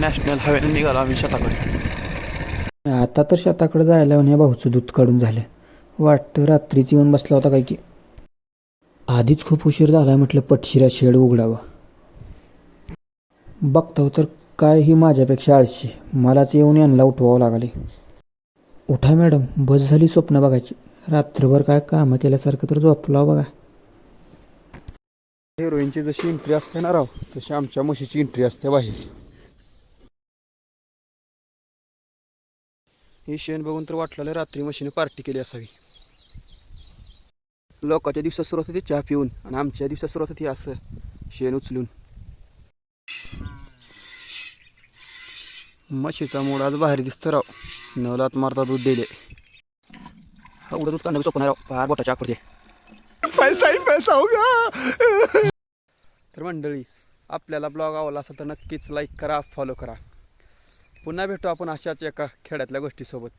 National हायवेने निघालो आम्ही शेताकडे. आता तर शेताकडे जायला ह्या भाऊचं दूध काढून झालं. वाटतं रात्रीच येऊन बसला होता काय की. आधीच खूप उशीर झाला म्हटलं पटशिरा शेड उघडावं. बघतो तर काय ही माझ्यापेक्षा आळशी, मलाच येऊन यांना उठवावं लागले. उठा मॅडम, बस झाली स्वप्न बघायची. रात्रभर काय कामं केल्यासारखं तर झोपला बघा. हिरोईनची जशी एंट्री असते ना राव, तशी आमच्या म्हशीची एंट्री असते बाहेर. हे शेण बघून तर वाटलेलं रात्री म्हशीने पार्टी केली असावी. लोकांच्या दिवसात सुरुवात होती चहा पिऊन आणि आमच्या दिवसात सुरुवात होती असं शेण उचलून. म्हशीचा मूड आज बाहेर दिसतं राव. नवलात मारता दूध दिले. हा उडत दूध काढणं सोपं राव, फार बोटाच्या आकडते. पैसा ही पैसा होगा. तर मंडळी, आपल्याला ब्लॉग आवडला असेल तर नक्कीच लाईक करा, फॉलो करा. पुन्हा भेटू आपण अशाच एका खेड्यातल्या गोष्टीसोबत.